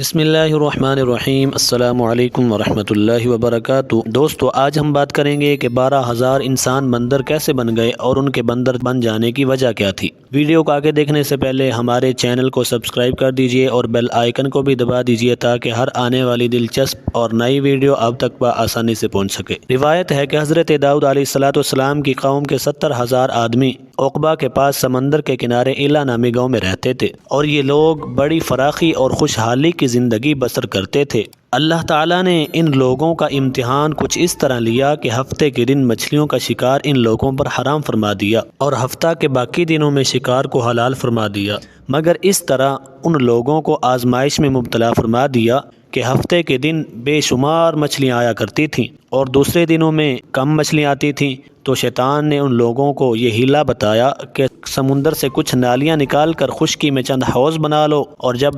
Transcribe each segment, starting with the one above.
بسم اللہ الرحمن الرحیم۔ السلام علیکم ورحمۃ اللہ وبرکاتہ۔ دوستو، آج ہم بات کریں گے کہ 12,000 انسان بندر کیسے بن گئے اور ان کے بندر بن جانے کی وجہ کیا تھی۔ ویڈیو کو آگے دیکھنے سے پہلے ہمارے چینل کو سبسکرائب کر دیجئے اور بیل آئیکن کو بھی دبا دیجئے تاکہ ہر آنے والی دلچسپ اور نئی ویڈیو آپ تک بآسانی سے پہنچ سکے۔ روایت ہے کہ حضرت داؤد علیہ السلام کی قوم کے 70,000 آدمی عقبہ کے پاس سمندر کے کنارے ایلا نامی گاؤں میں رہتے تھے اور یہ لوگ بڑی فراخی اور خوشحالی کی زندگی بسر کرتے تھے۔ اللہ تعالیٰ نے ان لوگوں کا امتحان کچھ اس طرح لیا کہ ہفتے کے دن مچھلیوں کا شکار ان لوگوں پر حرام فرما دیا اور ہفتہ کے باقی دنوں میں شکار کو حلال فرما دیا، مگر اس طرح ان لوگوں کو آزمائش میں مبتلا فرما دیا کہ ہفتے کے دن بے شمار مچھلیاں آیا کرتی تھیں اور دوسرے دنوں میں کم مچھلیاں آتی تھیں۔ تو شیطان نے ان لوگوں کو یہ ہیلا بتایا کہ سمندر سے کچھ نالیاں نکال کر خشکی میں چند حوض بنا لو، اور جب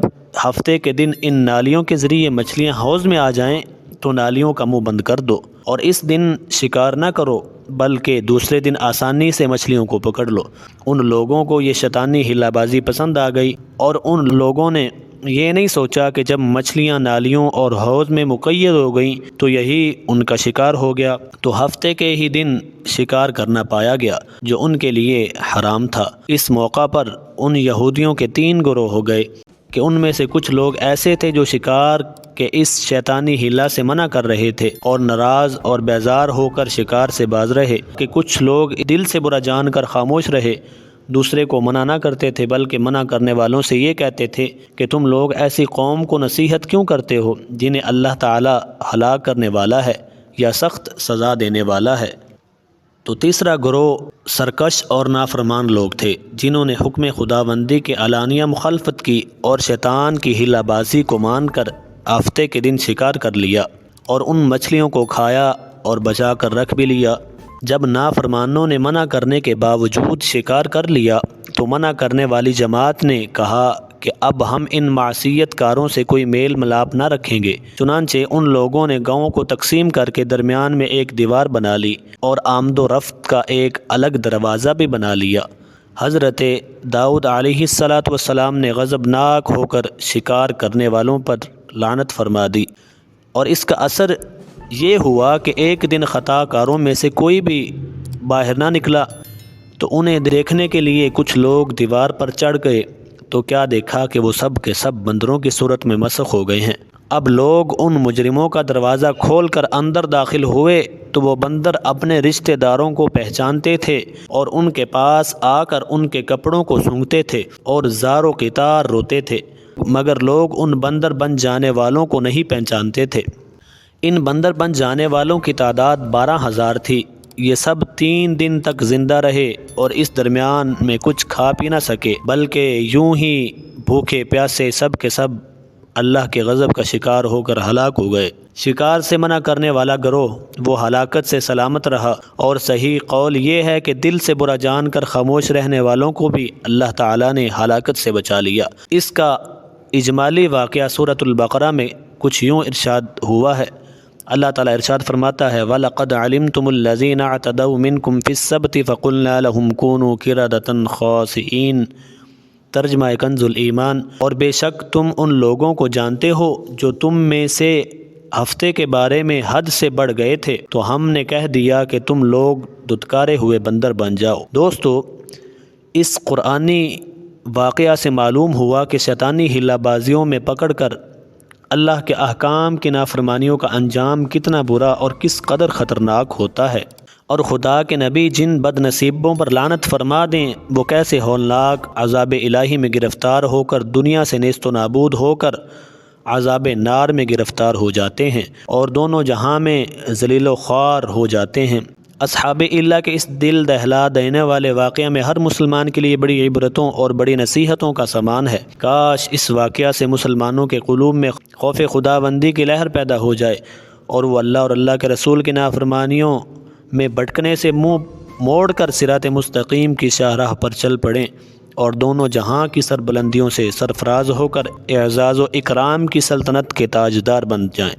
ہفتے کے دن ان نالیوں کے ذریعے مچھلیاں حوض میں آ جائیں تو نالیوں کا منہ بند کر دو، اور اس دن شکار نہ کرو بلکہ دوسرے دن آسانی سے مچھلیوں کو پکڑ لو۔ ان لوگوں کو یہ شیطانی ہیلا بازی پسند آ گئی اور ان لوگوں نے یہ نہیں سوچا کہ جب مچھلیاں نالیوں اور حوض میں مقید ہو گئیں تو یہی ان کا شکار ہو گیا، تو ہفتے کے ہی دن شکار کرنا پایا گیا جو ان کے لیے حرام تھا۔ اس موقع پر ان یہودیوں کے 3 گروہ ہو گئے کہ ان میں سے کچھ لوگ ایسے تھے جو شکار کے اس شیطانی ہیلا سے منع کر رہے تھے اور ناراض اور بیزار ہو کر شکار سے باز رہے، کہ کچھ لوگ دل سے برا جان کر خاموش رہے، دوسرے کو منع نہ کرتے تھے بلکہ منع کرنے والوں سے یہ کہتے تھے کہ تم لوگ ایسی قوم کو نصیحت کیوں کرتے ہو جنہیں اللہ تعالی ہلاک کرنے والا ہے یا سخت سزا دینے والا ہے۔ تو تیسرا گروہ سرکش اور نافرمان لوگ تھے جنہوں نے حکم خداوندی کے علانیہ مخالفت کی اور شیطان کی ہیلا بازی کو مان کر ہفتے کے دن شکار کر لیا اور ان مچھلیوں کو کھایا اور بچا کر رکھ بھی لیا۔ جب نافرمانوں نے منع کرنے کے باوجود شکار کر لیا تو منع کرنے والی جماعت نے کہا کہ اب ہم ان معصیت کاروں سے کوئی میل ملاپ نہ رکھیں گے، چنانچہ ان لوگوں نے گاؤں کو تقسیم کر کے درمیان میں ایک دیوار بنا لی اور آمد و رفت کا ایک الگ دروازہ بھی بنا لیا۔ حضرت داؤد علیہ السلام نے غضبناک ہو کر شکار کرنے والوں پر لعنت فرما دی، اور اس کا اثر یہ ہوا کہ ایک دن خطا کاروں میں سے کوئی بھی باہر نہ نکلا تو انہیں دیکھنے کے لیے کچھ لوگ دیوار پر چڑھ گئے، تو کیا دیکھا کہ وہ سب کے سب بندروں کی صورت میں مسخ ہو گئے ہیں۔ اب لوگ ان مجرموں کا دروازہ کھول کر اندر داخل ہوئے تو وہ بندر اپنے رشتہ داروں کو پہچانتے تھے اور ان کے پاس آ کر ان کے کپڑوں کو سونگھتے تھے اور زار و قطار روتے تھے، مگر لوگ ان بندر بن جانے والوں کو نہیں پہچانتے تھے۔ ان بندر بن جانے والوں کی تعداد 12,000 تھی۔ یہ سب 3 دن تک زندہ رہے اور اس درمیان میں کچھ کھا پی نہ سکے، بلکہ یوں ہی بھوکے پیاسے سب کے سب اللہ کے غضب کا شکار ہو کر ہلاک ہو گئے۔ شکار سے منع کرنے والا گروہ وہ ہلاکت سے سلامت رہا، اور صحیح قول یہ ہے کہ دل سے برا جان کر خاموش رہنے والوں کو بھی اللہ تعالیٰ نے ہلاکت سے بچا لیا۔ اس کا اجمالی واقعہ سورۃ البقرہ میں کچھ یوں ارشاد ہوا ہے۔ اللہ تعالیٰ ارشاد فرماتا ہے وَلَقَدْ عَلِمْتُمُ الَّذِينَ اعْتَدَوْا مِنْكُمْ فِي السَّبْتِ فَقُلْنَا لَهُمْ كُونُوا قِرَدَةً خَاسِئِينَ۔ ترجمہ کنز الایمان، اور بے شک تم ان لوگوں کو جانتے ہو جو تم میں سے ہفتے کے بارے میں حد سے بڑھ گئے تھے، تو ہم نے کہہ دیا کہ تم لوگ دھتکارے ہوئے بندر بن جاؤ۔ دوستو، اس قرآنی واقعہ سے معلوم ہوا کہ شیطانی ہیلا بازیوں میں پکڑ کر اللہ کے احکام کی نافرمانیوں کا انجام کتنا برا اور کس قدر خطرناک ہوتا ہے، اور خدا کے نبی جن بد نصیبوں پر لعنت فرما دیں وہ کیسے ہولناک عذاب الہی میں گرفتار ہو کر دنیا سے نیست و نابود ہو کر عذاب نار میں گرفتار ہو جاتے ہیں اور دونوں جہاں میں ذلیل و خوار ہو جاتے ہیں۔ اصحاب اللہ کے اس دل دہلا دینے والے واقعہ میں ہر مسلمان کے لیے بڑی عبرتوں اور بڑی نصیحتوں کا سامان ہے۔ کاش اس واقعہ سے مسلمانوں کے قلوب میں خوف خداوندی کی لہر پیدا ہو جائے اور وہ اللہ اور اللہ کے رسول کی نافرمانیوں میں بھٹکنے سے منہ موڑ کر صراط مستقیم کی شاہراہ پر چل پڑیں اور دونوں جہاں کی سربلندیوں سے سرفراز ہو کر اعزاز و اکرام کی سلطنت کے تاجدار بن جائیں۔